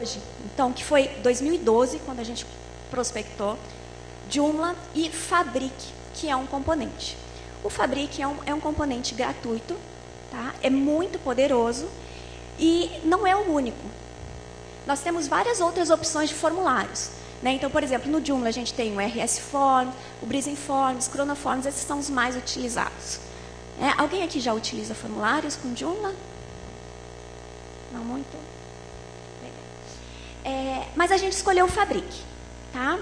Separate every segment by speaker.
Speaker 1: hoje, então, que foi 2012, quando a gente prospectou, Joomla e Fabric, que é um componente. O Fabric é um componente gratuito, tá? É muito poderoso e não é o único. Nós temos várias outras opções de formulários, né? Então, por exemplo, no Joomla a gente tem o RS Form, o Breezing Forms, Chronoforms, esses são os mais utilizados. Alguém aqui já utiliza formulários com Joomla? Não muito? Mas a gente escolheu o Fabric, tá?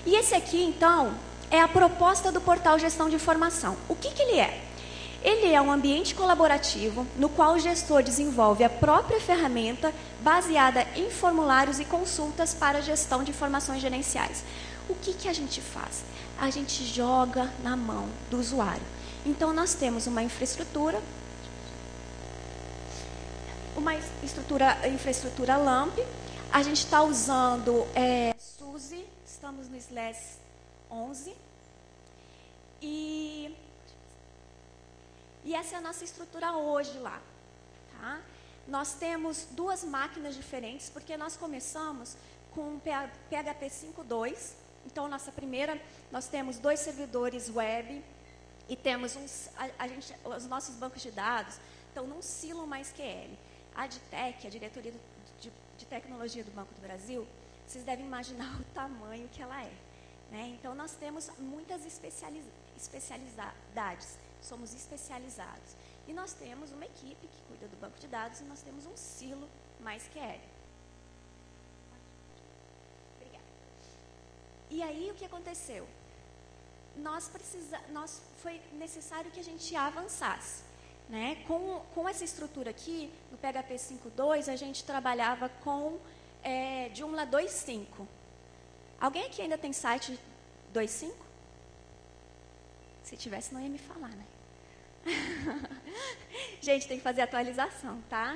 Speaker 1: E esse aqui, então, é a proposta do portal Gestão de Informação. O que ele é? Ele é um ambiente colaborativo no qual o gestor desenvolve a própria ferramenta baseada em formulários e consultas para a gestão de informações gerenciais. O que a gente faz? A gente joga na mão do usuário. Então, nós temos uma infraestrutura LAMP. A gente está usando SUSE, estamos no SLAS 11. E essa é a nossa estrutura hoje lá. Tá? Nós temos duas máquinas diferentes, porque nós começamos com PHP 5.2. Então, nossa primeira, nós temos 2 servidores web e temos os nossos bancos de dados estão num silo MySQL. A DTEC, a Diretoria de Tecnologia do Banco do Brasil, vocês devem imaginar o tamanho que ela é. Né? Então, nós temos muitas especialidades, somos especializados. E nós temos uma equipe que cuida do banco de dados e nós temos um silo MySQL. Obrigada. E aí, o que aconteceu? Foi necessário que a gente avançasse. Né? Com essa estrutura aqui, no PHP 5.2, a gente trabalhava com Joomla 2.5. Alguém aqui ainda tem site 2.5? Se tivesse, não ia me falar, né? Gente, tem que fazer atualização, tá?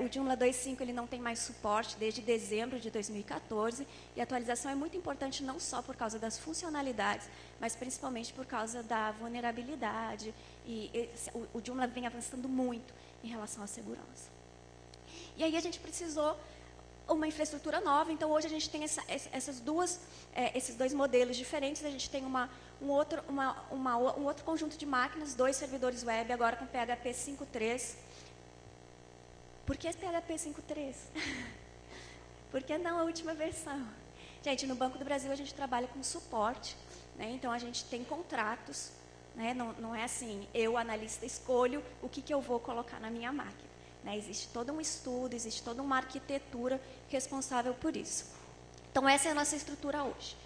Speaker 1: O Joomla 2.5 ele não tem mais suporte desde dezembro de 2014, e a atualização é muito importante não só por causa das funcionalidades, mas principalmente por causa da vulnerabilidade, e o Joomla vem avançando muito em relação à segurança. E aí a gente precisou uma infraestrutura nova, então hoje a gente tem esses dois modelos diferentes. A gente tem um outro conjunto de máquinas, 2 servidores web, agora com PHP 5.3. Por que PHP 5.3? Por que não a última versão? Gente, no Banco do Brasil a gente trabalha com suporte, né? Então a gente tem contratos, né? Não é assim, eu, analista, escolho o que eu vou colocar na minha máquina. Né? Existe todo um estudo, existe toda uma arquitetura responsável por isso. Então, essa é a nossa estrutura hoje.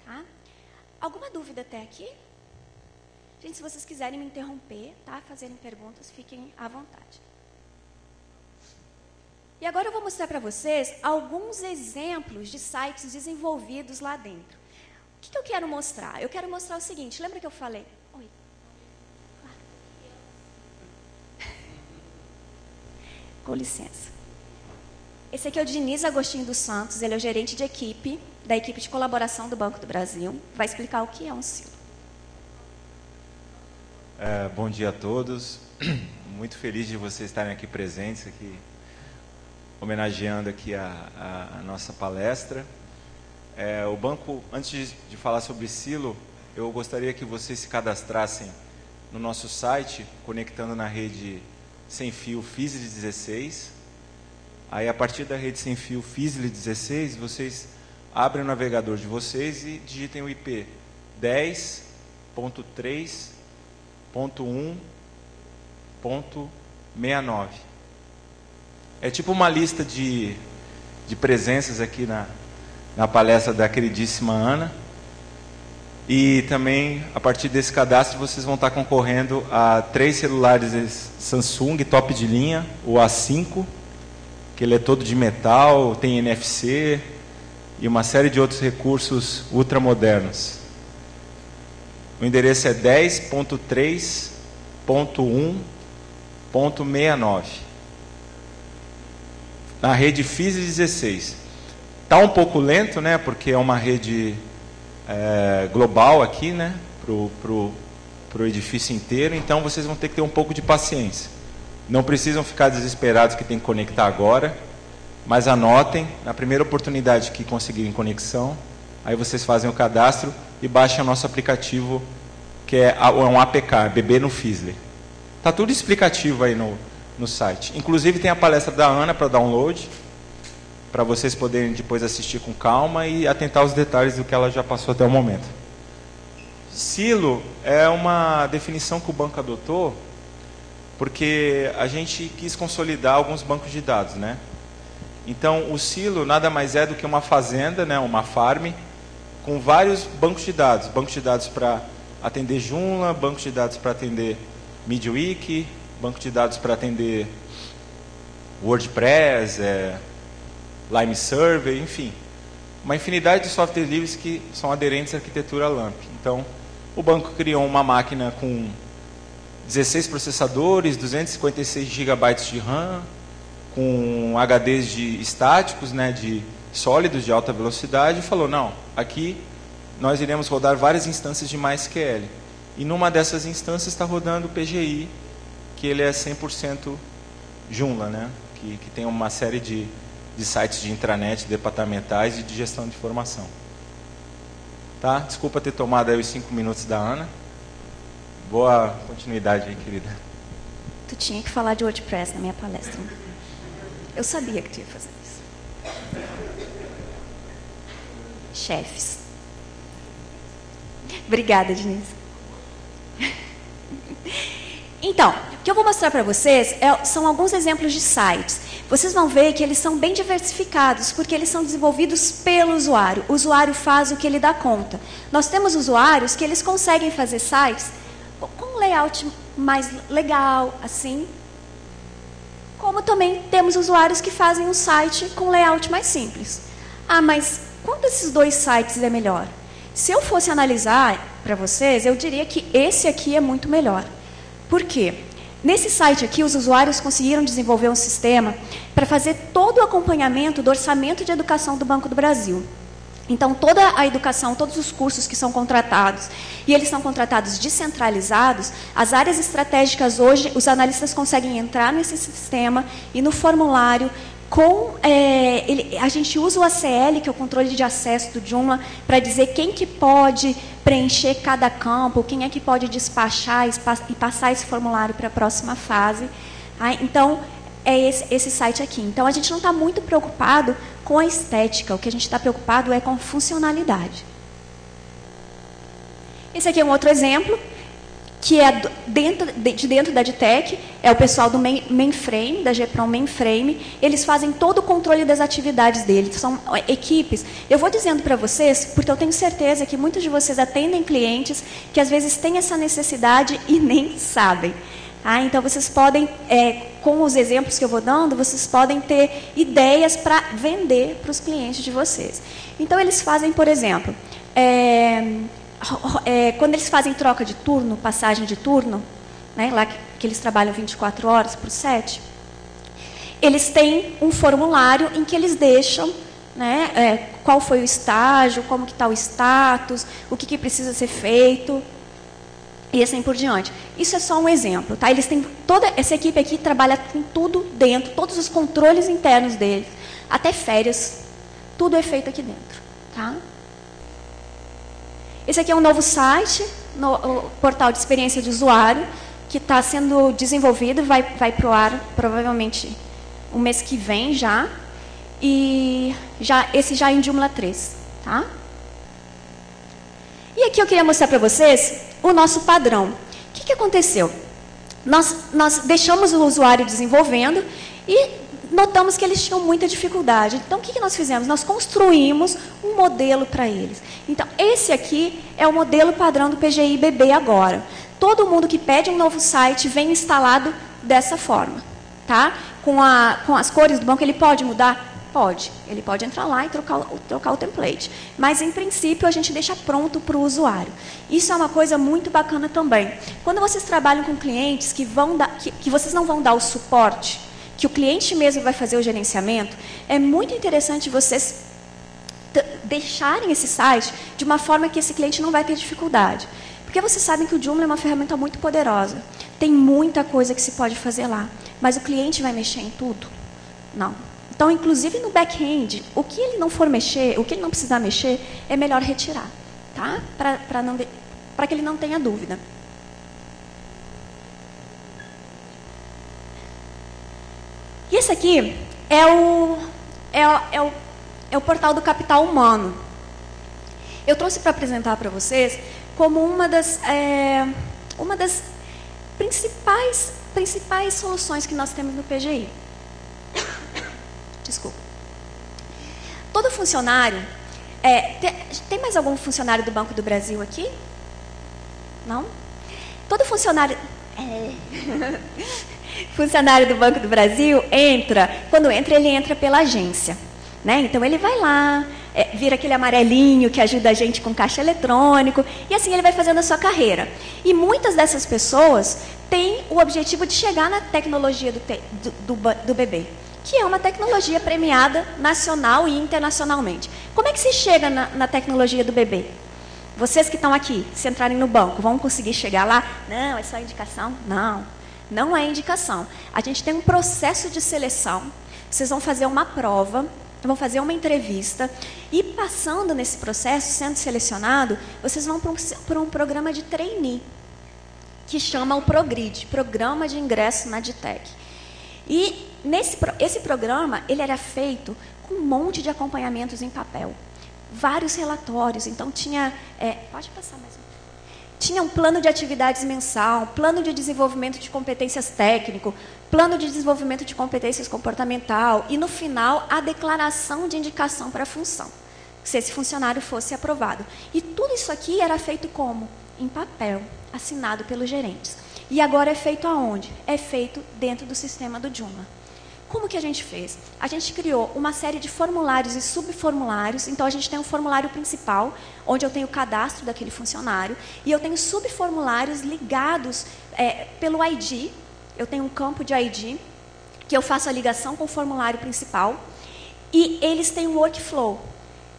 Speaker 1: Tá? Alguma dúvida até aqui? Gente, se vocês quiserem me interromper, tá? Fazerem perguntas, fiquem à vontade. E agora eu vou mostrar para vocês alguns exemplos de sites desenvolvidos lá dentro. O que eu quero mostrar? Eu quero mostrar o seguinte, lembra que eu falei? Oi. Com licença. Esse aqui é o Diniz Agostinho dos Santos, ele é o gerente de equipe, da equipe de colaboração do Banco do Brasil. Vai explicar o que é um silo.
Speaker 2: Bom dia a todos. Muito feliz de vocês estarem aqui presentes, aqui, homenageando aqui a nossa palestra. O banco, antes de falar sobre silo, eu gostaria que vocês se cadastrassem no nosso site, conectando na rede sem fio FISLE 16. Aí, a partir da rede sem fio FISLE 16, vocês abrem o navegador de vocês e digitem o IP 10.3.1.69. É tipo uma lista de presenças aqui na palestra da queridíssima Ana. E também, a partir desse cadastro, vocês vão estar concorrendo a 3 celulares Samsung top de linha, o A5, que ele é todo de metal, tem NFC e uma série de outros recursos ultramodernos. O endereço é 10.3.1.69. Na rede FISLE 16. Está um pouco lento, né? Porque é uma rede global aqui, né? Pro edifício inteiro. Então vocês vão ter que ter um pouco de paciência. Não precisam ficar desesperados que tem que conectar agora. mas anotem, na primeira oportunidade que conseguirem conexão, aí vocês fazem o cadastro e baixem o nosso aplicativo, que é um APK, Bebê no Fizzler. Está tudo explicativo aí no site. Inclusive tem a palestra da Ana para download, para vocês poderem depois assistir com calma e atentar aos detalhes do que ela já passou até o momento. Silo é uma definição que o banco adotou, porque a gente quis consolidar alguns bancos de dados, né? Então, o silo nada mais é do que uma fazenda, né, uma farm, com vários bancos de dados para atender Joomla, bancos de dados para atender MediaWiki, banco de dados para atender WordPress, Lime Survey, enfim. Uma infinidade de software livres que são aderentes à arquitetura LAMP. Então, o banco criou uma máquina com 16 processadores, 256 GB de RAM, com HDs estáticos, né, de sólidos de alta velocidade, e falou, não, aqui nós iremos rodar várias instâncias de MySQL. E numa dessas instâncias está rodando o PGI, que ele é 100% Joomla, né, que tem uma série de sites de intranet departamentais e de gestão de informação. Tá? Desculpa ter tomado aí os 5 minutos da Ana. Boa continuidade aí, querida.
Speaker 1: Tu tinha que falar de WordPress na minha palestra. Eu sabia que tu ia fazer isso. Chefes. Obrigada, Denise. Então, o que eu vou mostrar para vocês são alguns exemplos de sites. Vocês vão ver que eles são bem diversificados, porque eles são desenvolvidos pelo usuário. O usuário faz o que ele dá conta. Nós temos usuários que eles conseguem fazer sites com um layout mais legal, assim. Como também temos usuários que fazem um site com layout mais simples. Ah, mas qual desses dois sites é melhor? Se eu fosse analisar para vocês, eu diria que esse aqui é muito melhor. Por quê? Nesse site aqui, os usuários conseguiram desenvolver um sistema para fazer todo o acompanhamento do orçamento de educação do Banco do Brasil. Então, toda a educação, todos os cursos que são contratados, e eles são contratados descentralizados, as áreas estratégicas hoje, os analistas conseguem entrar nesse sistema e no formulário, a gente usa o ACL, que é o controle de acesso do Joomla, para dizer quem que pode preencher cada campo, quem é que pode despachar e passar esse formulário para a próxima fase. Então, é esse site aqui. Então, a gente não está muito preocupado com a estética, o que a gente está preocupado é com a funcionalidade. Esse aqui é um outro exemplo, que é dentro da Edtech, é o pessoal do mainframe, da GPROM Mainframe, eles fazem todo o controle das atividades deles, são equipes. Eu vou dizendo para vocês, porque eu tenho certeza que muitos de vocês atendem clientes que às vezes têm essa necessidade e nem sabem. Então, vocês podem, com os exemplos que eu vou dando, vocês podem ter ideias para vender para os clientes de vocês. Então, eles fazem, por exemplo, quando eles fazem troca de turno, passagem de turno, né, lá que eles trabalham 24 horas por 7, eles têm um formulário em que eles deixam, né, qual foi o estágio, como que está o status, o que precisa ser feito, e assim por diante. Isso é só um exemplo, tá? Eles têm toda essa equipe aqui trabalha com tudo dentro, todos os controles internos deles, até férias, tudo é feito aqui dentro, tá? Esse aqui é um novo site, o portal de experiência de usuário, que está sendo desenvolvido, vai para o ar provavelmente o mês que vem já, e esse já é em Joomla 3, tá? E aqui eu queria mostrar para vocês o nosso padrão. O que aconteceu? Nós deixamos o usuário desenvolvendo e notamos que eles tinham muita dificuldade. Então, o que nós fizemos? Nós construímos um modelo para eles. Então, esse aqui é o modelo padrão do PGI BB agora. Todo mundo que pede um novo site vem instalado dessa forma. Tá? Com as cores do banco, ele pode mudar? Pode. Ele pode entrar lá e trocar o template. Mas, em princípio, a gente deixa pronto para o usuário. Isso é uma coisa muito bacana também. Quando vocês trabalham com clientes que vocês não vão dar o suporte, que o cliente mesmo vai fazer o gerenciamento, é muito interessante vocês deixarem esse site de uma forma que esse cliente não vai ter dificuldade. Porque vocês sabem que o Joomla é uma ferramenta muito poderosa. Tem muita coisa que se pode fazer lá. Mas o cliente vai mexer em tudo? Não. Então, inclusive no back-end, o que ele não for mexer, o que ele não precisar mexer, é melhor retirar, tá? Para que ele não tenha dúvida. E esse aqui é o portal do capital humano. Eu trouxe para apresentar para vocês como uma das principais soluções que nós temos no PGI. Desculpa. Todo funcionário... tem mais algum funcionário do Banco do Brasil aqui? Não? Todo funcionário... funcionário do Banco do Brasil quando entra, ele entra pela agência, né? Então ele vai lá, vira aquele amarelinho que ajuda a gente com caixa eletrônico, e assim ele vai fazendo a sua carreira. E muitas dessas pessoas têm o objetivo de chegar na tecnologia do bebê, que é uma tecnologia premiada nacional e internacionalmente. Como é que se chega na tecnologia do bebê? Vocês que estão aqui, se entrarem no banco, vão conseguir chegar lá? Não, é só indicação? Não é indicação. A gente tem um processo de seleção. Vocês vão fazer uma prova, vão fazer uma entrevista, e passando nesse processo, sendo selecionado, vocês vão para um programa de trainee, que chama o Progrid, Programa de Ingresso na DTEC. E esse programa, ele era feito com um monte de acompanhamentos em papel, vários relatórios. Então tinha, pode passar mais um. Tinha um plano de atividades mensal, plano de desenvolvimento de competências técnico, plano de desenvolvimento de competências comportamental e, no final, a declaração de indicação para a função, se esse funcionário fosse aprovado. E tudo isso aqui era feito como? Em papel, assinado pelos gerentes. E agora é feito aonde? É feito dentro do sistema do Joomla. Como que a gente fez? A gente criou uma série de formulários e subformulários. Então, a gente tem um formulário principal, onde eu tenho o cadastro daquele funcionário, e eu tenho subformulários ligados pelo ID. Eu tenho um campo de ID, que eu faço a ligação com o formulário principal, e eles têm um workflow.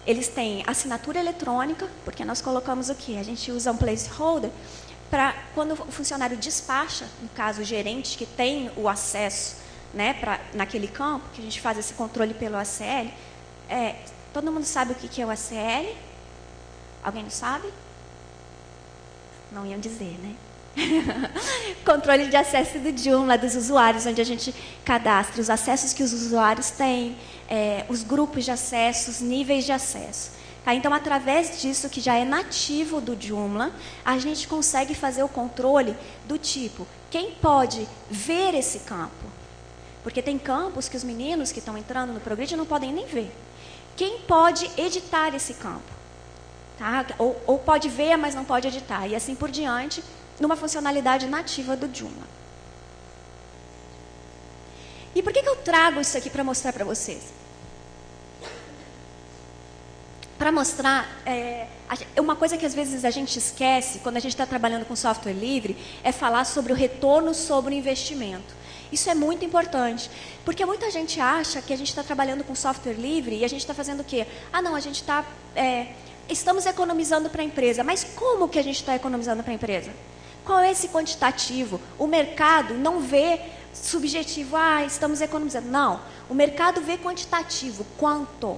Speaker 1: Eles têm assinatura eletrônica, porque nós colocamos o quê? A gente usa um placeholder para, quando o funcionário despacha, no caso, o gerente que tem o acesso, né, naquele campo, que a gente faz esse controle pelo ACL. Todo mundo sabe o que é o ACL? Alguém não sabe? Não iam dizer, né? Controle de acesso do Joomla, dos usuários, onde a gente cadastra os acessos que os usuários têm, os grupos de acesso, os níveis de acesso. Tá? Então, através disso, que já é nativo do Joomla, a gente consegue fazer o controle do tipo, quem pode ver esse campo? Porque tem campos que os meninos que estão entrando no Progrid não podem nem ver. Quem pode editar esse campo? Tá? Ou pode ver, mas não pode editar. E assim por diante, numa funcionalidade nativa do Joomla. E por que eu trago isso aqui para mostrar para vocês? Para mostrar, uma coisa que às vezes a gente esquece, quando a gente está trabalhando com software livre, é falar sobre o retorno sobre o investimento. Isso é muito importante, porque muita gente acha que a gente está trabalhando com software livre e a gente está fazendo o quê? Não, a gente está... estamos economizando para a empresa. Mas como que a gente está economizando para a empresa? Qual é esse quantitativo? O mercado não vê subjetivo, estamos economizando. Não, o mercado vê quantitativo, quanto.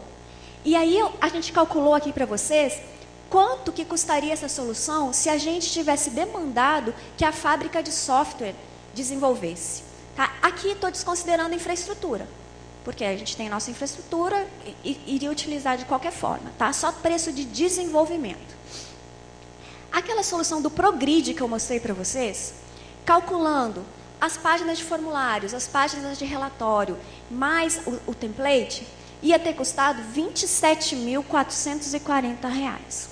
Speaker 1: E aí a gente calculou aqui para vocês quanto que custaria essa solução se a gente tivesse demandado que a fábrica de software desenvolvesse. Tá? Aqui estou desconsiderando infraestrutura, porque a gente tem nossa infraestrutura e iria utilizar de qualquer forma. Tá? Só preço de desenvolvimento. Aquela solução do Progrid que eu mostrei para vocês, calculando as páginas de formulários, as páginas de relatório, mais o template, ia ter custado R$ 27.440.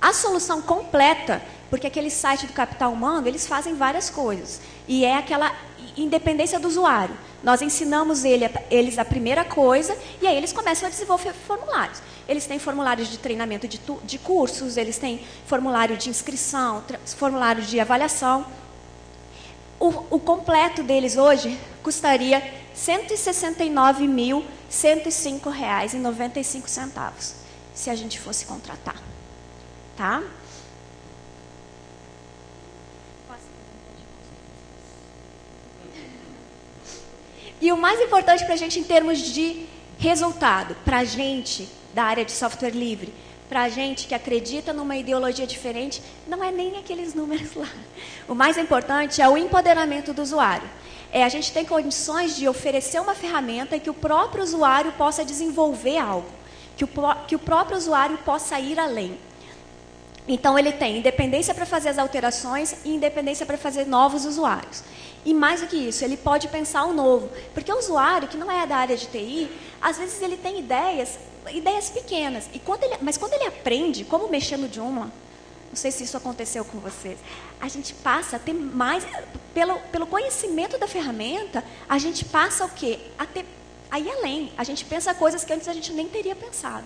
Speaker 1: A solução completa, porque aquele site do Capital Humano, eles fazem várias coisas. E é aquela independência do usuário. Nós ensinamos eles a primeira coisa, e aí eles começam a desenvolver formulários. Eles têm formulários de treinamento de cursos, eles têm formulário de inscrição, formulário de avaliação. O completo deles hoje custaria R$ 169.105,95, se a gente fosse contratar. Tá? E E o mais importante para a gente em termos de resultado, para a gente da área de software livre, para a gente que acredita numa ideologia diferente, não é nem aqueles números lá. O mais importante é o empoderamento do usuário. A gente tem condições de oferecer uma ferramenta que o próprio usuário possa desenvolver algo, que o próprio usuário possa ir além. Então, ele tem independência para fazer as alterações e independência para fazer novos usuários. E mais do que isso, ele pode pensar o novo. Porque o usuário, que não é da área de TI, às vezes ele tem ideias pequenas. Mas quando ele aprende como mexer no Joomla, não sei se isso aconteceu com vocês, a gente passa a ter mais... Pelo conhecimento da ferramenta, a gente passa o quê? A ir além. A gente pensa coisas que antes a gente nem teria pensado.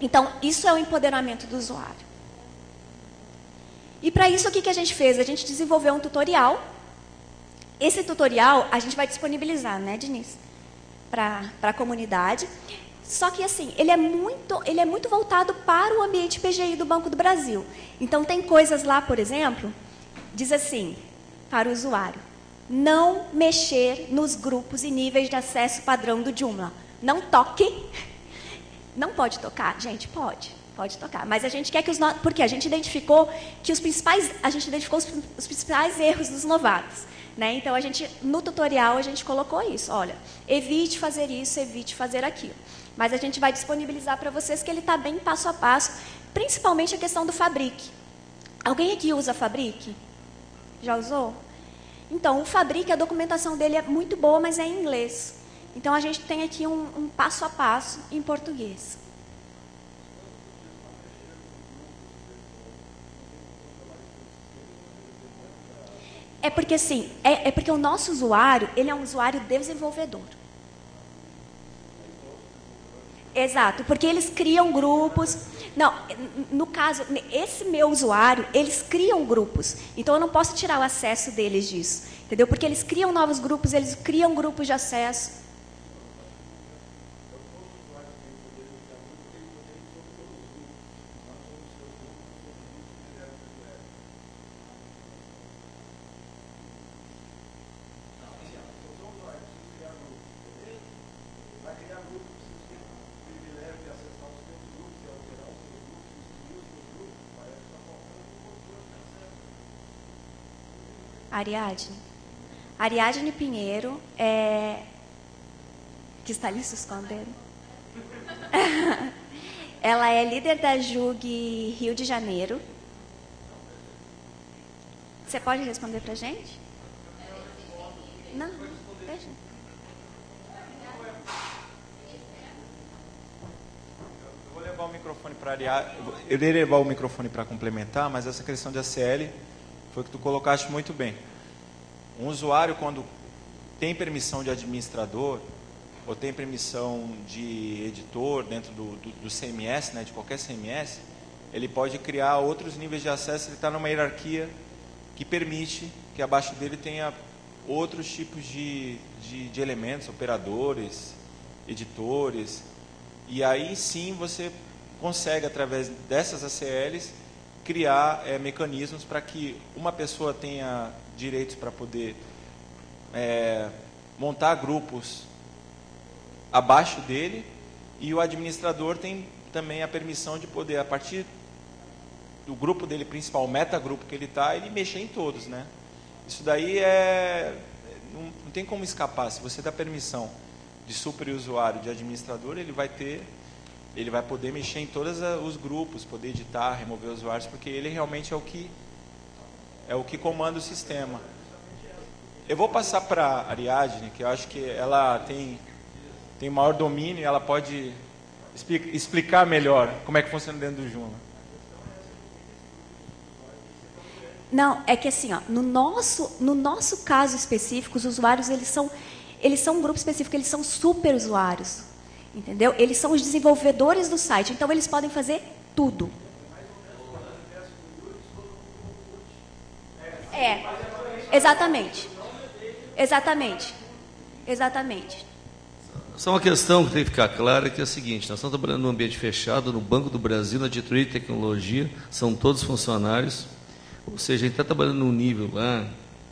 Speaker 1: Então, isso é o empoderamento do usuário. E para isso, o que a gente fez? A gente desenvolveu um tutorial. Esse tutorial a gente vai disponibilizar, né, Denise? Para a comunidade. Só que, assim, ele é muito voltado para o ambiente PGI do Banco do Brasil. Então, tem coisas lá, por exemplo, diz assim, para o usuário, não mexer nos grupos e níveis de acesso padrão do Joomla. Não toque. Não pode tocar? Gente, pode tocar. Mas a gente quer que porque a gente identificou que os principais erros dos novatos. Né? Então, no tutorial, a gente colocou isso. Olha, evite fazer isso, evite fazer aquilo. Mas a gente vai disponibilizar para vocês que ele está bem passo a passo, principalmente a questão do Fabric. Alguém aqui usa Fabric? Já usou? Então, o Fabric, a documentação dele é muito boa, mas é em inglês. Então, a gente tem aqui um passo a passo em português. É porque, assim, porque o nosso usuário, ele é um usuário desenvolvedor. Exato, porque eles criam grupos. Não, no caso, esse meu usuário, eles criam grupos. Então, eu não posso tirar o acesso deles disso. Entendeu? Porque eles criam novos grupos, eles criam grupos de acesso. Ariadne Pinheiro, que está ali se escondendo. Ela é líder da JUG Rio de Janeiro. Você pode responder para a gente? Não, deixa.
Speaker 2: Eu vou levar o microfone para a Ariadne. Eu iria levar o microfone para complementar, mas essa questão de ACL foi que tu colocaste muito bem. Um usuário, quando tem permissão de administrador ou tem permissão de editor dentro do CMS, né, de qualquer CMS, ele pode criar outros níveis de acesso. Ele está numa hierarquia que permite que abaixo dele tenha outros tipos de elementos, operadores, editores. E aí sim você consegue, através dessas ACLs, criar mecanismos para que uma pessoa tenha direitos para poder montar grupos abaixo dele, e o administrador tem também a permissão de poder, a partir do grupo dele principal, o metagrupo que ele está, ele mexer em todos, né? Isso daí não tem como escapar. Se você dá permissão de superusuário, de administrador, ele vai poder mexer em todos os grupos, poder editar, remover usuários, porque ele realmente é o que comanda o sistema. Eu vou passar para a Ariadne, que eu acho que ela tem maior domínio, ela pode explicar melhor como é que funciona dentro do Joomla.
Speaker 1: Não, é que assim, ó, no nosso caso específico, os usuários eles são um grupo específico, eles são super usuários, entendeu? Eles são os desenvolvedores do site, então eles podem fazer tudo. Exatamente.
Speaker 3: Só uma questão que tem que ficar clara, que é a seguinte: nós estamos trabalhando num ambiente fechado, no Banco do Brasil, na diretoria de tecnologia, são todos funcionários, ou seja, a gente está trabalhando num nível lá,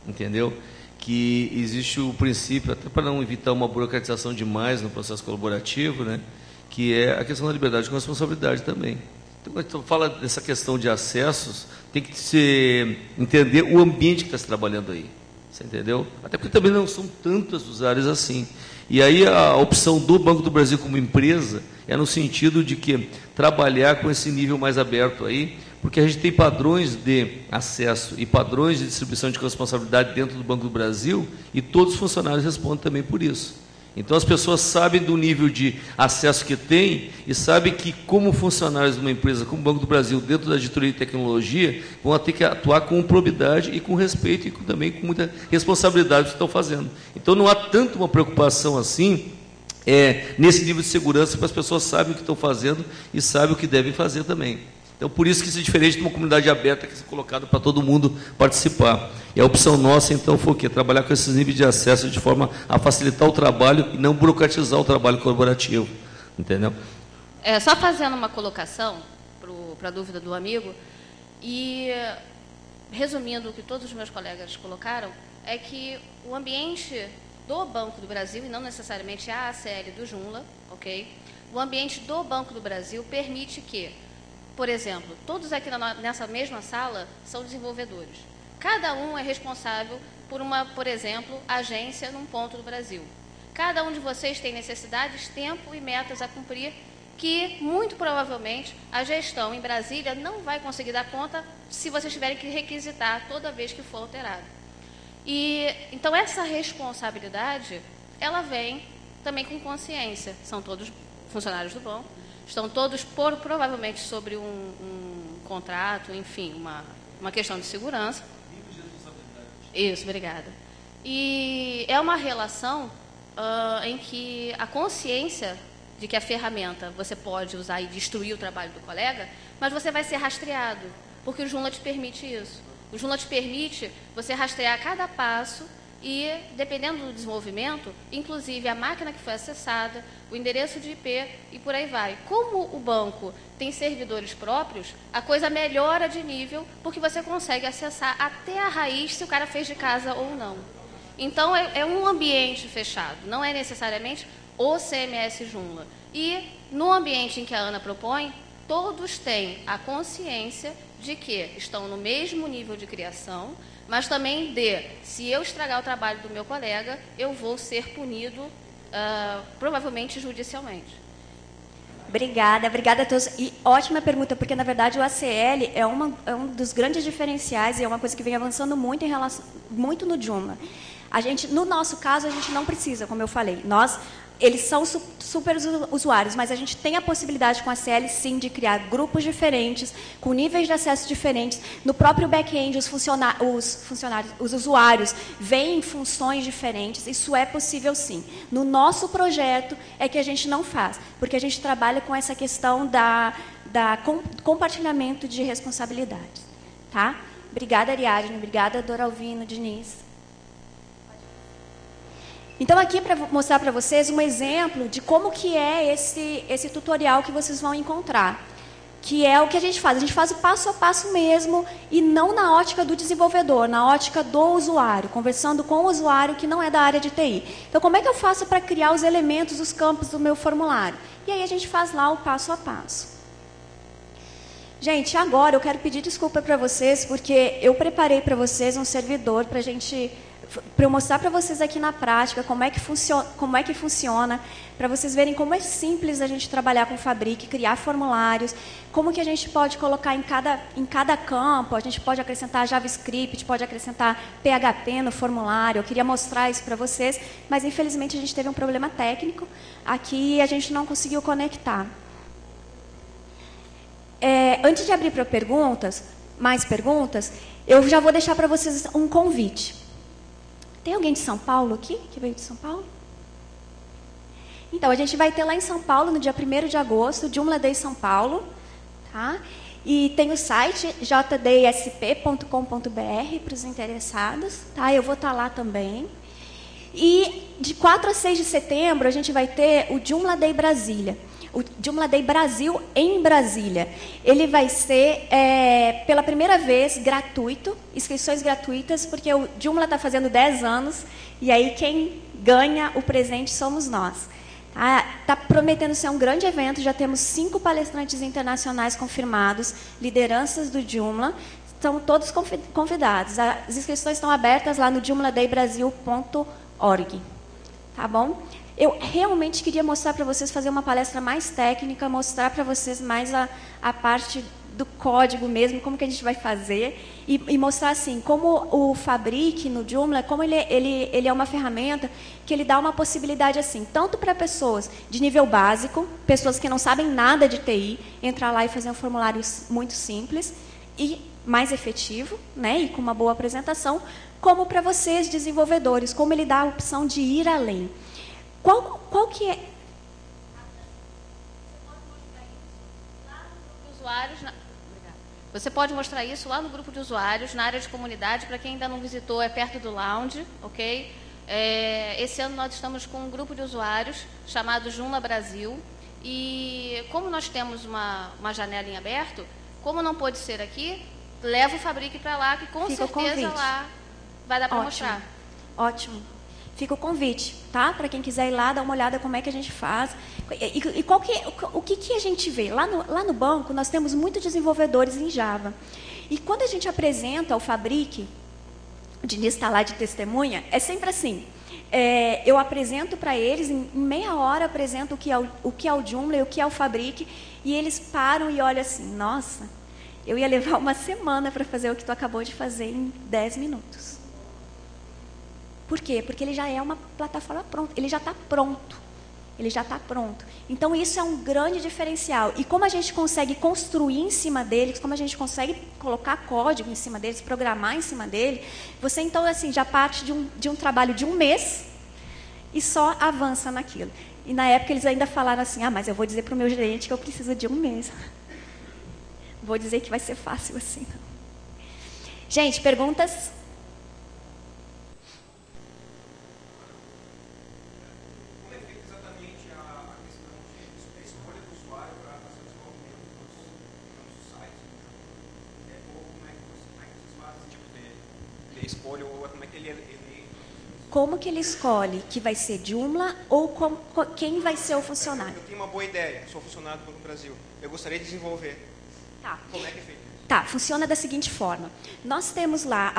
Speaker 3: entendeu? que existe o princípio, até para não evitar uma burocratização demais no processo colaborativo, né, que é a questão da liberdade com responsabilidade também. Então, quando a gente fala dessa questão de acessos, tem que entender o ambiente que está se trabalhando aí. Você entendeu? Até porque também não são tantas usuários assim. E aí a opção do Banco do Brasil como empresa é no sentido de que trabalhar com esse nível mais aberto aí, porque a gente tem padrões de acesso e padrões de distribuição de responsabilidade dentro do Banco do Brasil e todos os funcionários respondem também por isso. Então as pessoas sabem do nível de acesso que tem e sabem que, como funcionários de uma empresa como o Banco do Brasil, dentro da diretoria de tecnologia, vão ter que atuar com probidade e com respeito e também com muita responsabilidade do que estão fazendo. Então não há tanto uma preocupação assim nesse nível de segurança, porque as pessoas sabem o que estão fazendo e sabem o que devem fazer também. Então, por isso que isso é diferente de uma comunidade aberta que é colocada para todo mundo participar. E a opção nossa, então, foi o quê? Trabalhar com esses níveis de acesso de forma a facilitar o trabalho e não burocratizar o trabalho colaborativo. Entendeu?
Speaker 4: Só fazendo uma colocação para a dúvida do amigo, e resumindo o que todos os meus colegas colocaram, é que o ambiente do Banco do Brasil, e não necessariamente a ACL do Joomla, ok? O ambiente do Banco do Brasil permite que, por exemplo, todos aqui nessa mesma sala são desenvolvedores. Cada um é responsável por uma, por exemplo, agência num ponto do Brasil. Cada um de vocês tem necessidades, tempo e metas a cumprir que, muito provavelmente, a gestão em Brasília não vai conseguir dar conta se vocês tiverem que requisitar toda vez que for alterado. E, então, essa responsabilidade, ela vem também com consciência. São todos funcionários do banco. Estão todos, provavelmente, sobre um contrato, enfim, uma questão de segurança. Isso, obrigada. E é uma relação em que a consciência de que a ferramenta você pode usar e destruir o trabalho do colega, mas você vai ser rastreado, porque o Joomla te permite isso. O Joomla te permite você rastrear cada passo e, dependendo do desenvolvimento, inclusive a máquina que foi acessada, o endereço de IP e por aí vai. Como o banco tem servidores próprios, a coisa melhora de nível, porque você consegue acessar até a raiz se o cara fez de casa ou não. Então, é um ambiente fechado, não é necessariamente o CMS Joomla. E, no ambiente em que a Ana propõe, todos têm a consciência de que estão no mesmo nível de criação, mas também se eu estragar o trabalho do meu colega, eu vou ser punido, provavelmente judicialmente.
Speaker 1: Obrigada a todos. E ótima pergunta, porque, na verdade, o ACL é um dos grandes diferenciais e é uma coisa que vem avançando muito no Joomla. No nosso caso, a gente não precisa, como eu falei. Eles são super usuários, mas a gente tem a possibilidade com a CL, sim, de criar grupos diferentes, com níveis de acesso diferentes. No próprio back-end, os usuários veem funções diferentes. Isso é possível, sim. No nosso projeto é que a gente não faz, porque a gente trabalha com essa questão compartilhamento de responsabilidades. Tá? Obrigada, Ariadne. Obrigada, Doralvino, Diniz. Então, aqui para mostrar para vocês um exemplo de como que é esse tutorial que vocês vão encontrar, que é o que a gente faz. A gente faz o passo a passo mesmo e não na ótica do desenvolvedor, na ótica do usuário, conversando com o usuário que não é da área de TI. Então, como é que eu faço para criar os elementos, os campos do meu formulário? E aí a gente faz lá o passo a passo. Gente, agora eu quero pedir desculpa para vocês, porque eu preparei para vocês um servidor para eu mostrar para vocês aqui na prática como é que funciona, para vocês verem como é simples a gente trabalhar com o Fabric, criar formulários, como que a gente pode colocar em cada campo, a gente pode acrescentar JavaScript, pode acrescentar PHP no formulário. Eu queria mostrar isso para vocês, mas infelizmente a gente teve um problema técnico aqui e a gente não conseguiu conectar. Antes de abrir para mais perguntas, eu já vou deixar para vocês um convite. Tem alguém de São Paulo aqui, que veio de São Paulo? Então, a gente vai ter lá em São Paulo, no dia 1º de agosto, Joomla Day São Paulo. Tá? E tem o site jdsp.com.br para os interessados. Tá? Eu vou estar lá também. E de 4 a 6 de setembro, a gente vai ter o Joomla Day Brasília. o Joomla Day Brasil em Brasília. Ele vai ser, pela primeira vez, gratuito, inscrições gratuitas, porque o Joomla está fazendo 10 anos, e aí quem ganha o presente somos nós. Está prometendo ser um grande evento, já temos 5 palestrantes internacionais confirmados, lideranças do Joomla, estão todos convidados. As inscrições estão abertas lá no joomladaybrasil.org. Tá bom? Eu realmente queria mostrar para vocês, fazer uma palestra mais técnica, mostrar para vocês mais a parte do código mesmo, como que a gente vai fazer, e mostrar assim, como o Fabric no Joomla, como ele é uma ferramenta que ele dá uma possibilidade assim, tanto para pessoas de nível básico, pessoas que não sabem nada de TI, entrar lá e fazer um formulário muito simples e mais efetivo, né, e com uma boa apresentação, como para vocês, desenvolvedores, como ele dá a opção de ir além. Qual que é...
Speaker 4: Você pode mostrar isso lá no grupo de usuários, na área de comunidade, para quem ainda não visitou, é perto do lounge, ok? Esse ano nós estamos com um grupo de usuários chamado Joomla Brasil, e como nós temos uma janela em aberto, como não pôde ser aqui, leva o Fabric para lá, que com certeza lá vai dar para mostrar.
Speaker 1: Ótimo. Fica o convite, tá? Para quem quiser ir lá, dar uma olhada como é que a gente faz. E o que a gente vê? Lá no banco, nós temos muitos desenvolvedores em Java. E quando a gente apresenta o Fabric, o Diniz está lá de testemunha, é sempre assim. Eu apresento para eles, em meia hora, apresento o que é o Joomla e o que é o Fabric, e eles param e olham assim, nossa, eu ia levar uma semana para fazer o que tu acabou de fazer em 10 minutos. Por quê? Porque ele já é uma plataforma pronta, ele já está pronto. Ele já está pronto. Então, isso é um grande diferencial. E como a gente consegue construir em cima deles, como a gente consegue colocar código em cima deles, programar em cima dele, você, então, assim, já parte de um trabalho de um mês e só avança naquilo. E, na época, eles ainda falaram assim, mas eu vou dizer para o meu gerente que eu preciso de um mês. Vou dizer que vai ser fácil assim. Gente, perguntas? Como que ele escolhe que vai ser Joomla ou quem vai ser o funcionário?
Speaker 5: Eu tenho uma boa ideia, sou funcionário do Banco do Brasil. Eu gostaria de desenvolver.
Speaker 1: Tá.
Speaker 5: Como é que é feito?
Speaker 1: Tá, funciona da seguinte forma. Nós temos lá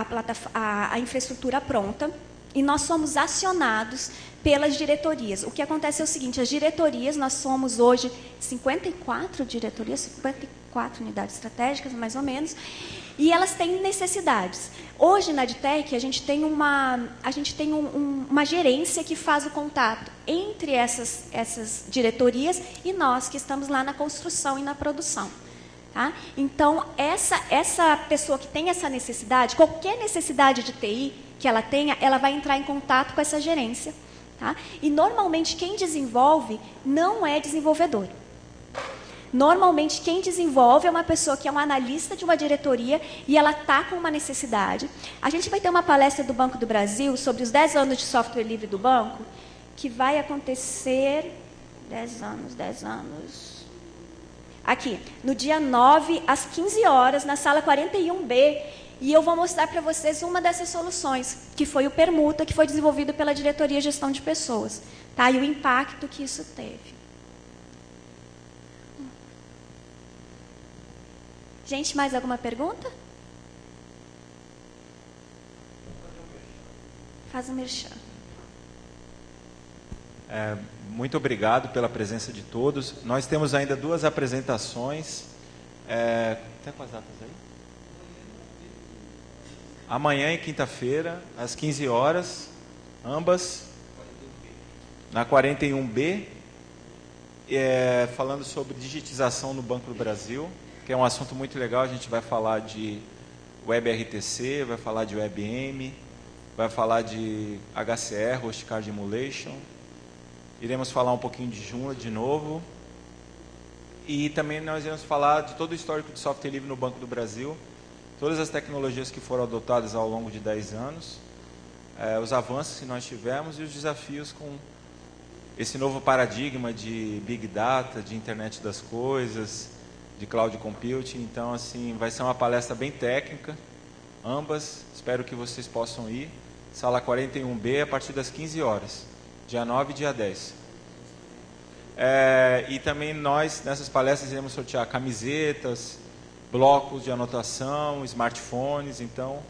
Speaker 1: a infraestrutura pronta e nós somos acionados pelas diretorias. O que acontece é o seguinte, as diretorias, nós somos hoje 54 diretorias, 54 unidades estratégicas, mais ou menos, e elas têm necessidades. Hoje, na AdTech, a gente tem uma gerência que faz o contato entre essas diretorias e nós, que estamos lá na construção e na produção. Tá? Então, essa pessoa que tem essa necessidade, qualquer necessidade de TI que ela tenha, ela vai entrar em contato com essa gerência. Tá? E, normalmente, quem desenvolve não é desenvolvedor. Normalmente, quem desenvolve é uma pessoa que é um analista de uma diretoria e ela está com uma necessidade. A gente vai ter uma palestra do Banco do Brasil sobre os 10 anos de software livre do banco, que vai acontecer 10 anos... Aqui, no dia 9, às 15 horas, na sala 41B, e eu vou mostrar para vocês uma dessas soluções, que foi o Permuta, que foi desenvolvido pela Diretoria de Gestão de Pessoas, tá? E o impacto que isso teve. Gente, mais alguma pergunta? Faz um merchan.
Speaker 2: Muito obrigado pela presença de todos. Nós temos ainda 2 apresentações. Até com as datas aí? Amanhã e quinta-feira, às 15 horas, ambas, na 41B, falando sobre digitização no Banco do Brasil, que é um assunto muito legal. A gente vai falar de WebRTC, vai falar de WebM, vai falar de HCR, Host Card Emulation. Iremos falar um pouquinho de Joomla de novo. E também nós iremos falar de todo o histórico de software livre no Banco do Brasil, todas as tecnologias que foram adotadas ao longo de 10 anos, os avanços que nós tivemos e os desafios com esse novo paradigma de Big Data, de internet das coisas, de Cloud Computing. Então, assim, vai ser uma palestra bem técnica, ambas. Espero que vocês possam ir. Sala 41B, a partir das 15 horas, dia 9 e dia 10. E também nós, nessas palestras, iremos sortear camisetas, blocos de anotação, smartphones. Então,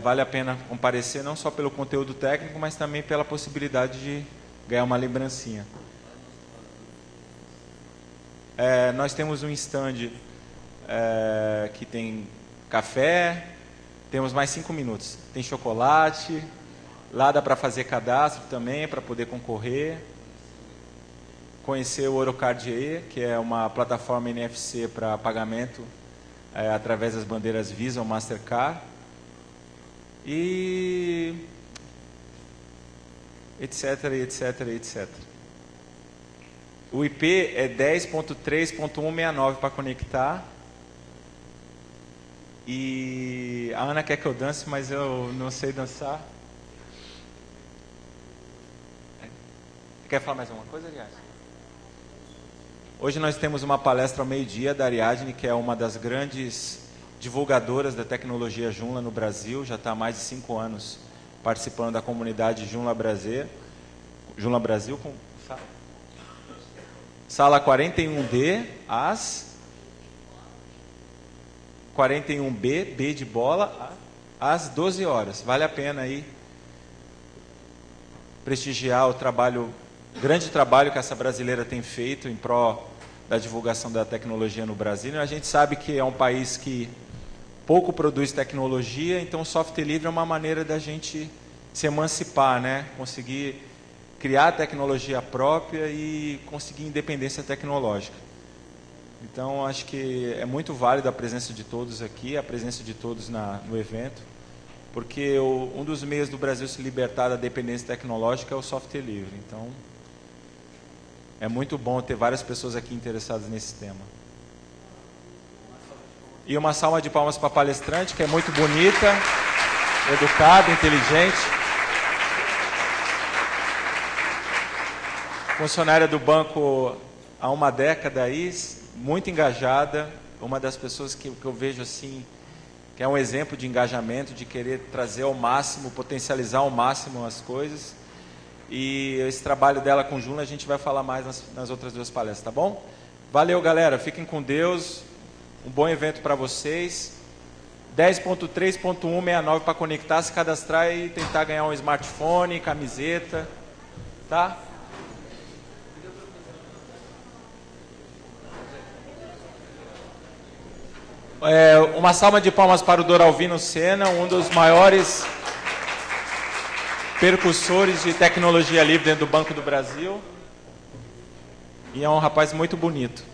Speaker 2: vale a pena comparecer, não só pelo conteúdo técnico, mas também pela possibilidade de ganhar uma lembrancinha. Nós temos um stand que tem café, temos mais 5 minutos. Tem chocolate, lá dá para fazer cadastro também, para poder concorrer. Conhecer o Orocard, que é uma plataforma NFC para pagamento através das bandeiras Visa ou Mastercard. E etc, etc, etc. O IP é 10.3.169 para conectar. E a Ana quer que eu dance, mas eu não sei dançar. Quer falar mais alguma coisa, Ariadne? Hoje nós temos uma palestra ao meio-dia da Ariadne, que é uma das grandes divulgadoras da tecnologia Joomla no Brasil. Já está há mais de 5 anos participando da comunidade Joomla Brasil. Joomla Brasil com sala 41D, às 41B, B de bola, às 12 horas. Vale a pena aí prestigiar o trabalho, grande trabalho que essa brasileira tem feito em pró da divulgação da tecnologia no Brasil. E a gente sabe que é um país que pouco produz tecnologia, então o software livre é uma maneira da gente se emancipar, né? Conseguir criar tecnologia própria e conseguir independência tecnológica. Então, acho que é muito válido a presença de todos aqui, a presença de todos no evento, porque um dos meios do Brasil se libertar da dependência tecnológica é o software livre. Então, é muito bom ter várias pessoas aqui interessadas nesse tema. E uma salva de palmas para a palestrante, que é muito bonita, educada, inteligente. Funcionária do banco há uma década aí, muito engajada, uma das pessoas que eu vejo assim, que é um exemplo de engajamento, de querer trazer ao máximo, potencializar ao máximo as coisas. E esse trabalho dela com Joomla a gente vai falar mais nas outras 2 palestras, tá bom? Valeu, galera, fiquem com Deus, um bom evento para vocês. 10.3.169 para conectar, se cadastrar e tentar ganhar um smartphone, camiseta, tá? Uma salva de palmas para o Doralvino Sena, um dos maiores percussores de tecnologia livre dentro do Banco do Brasil. E é um rapaz muito bonito.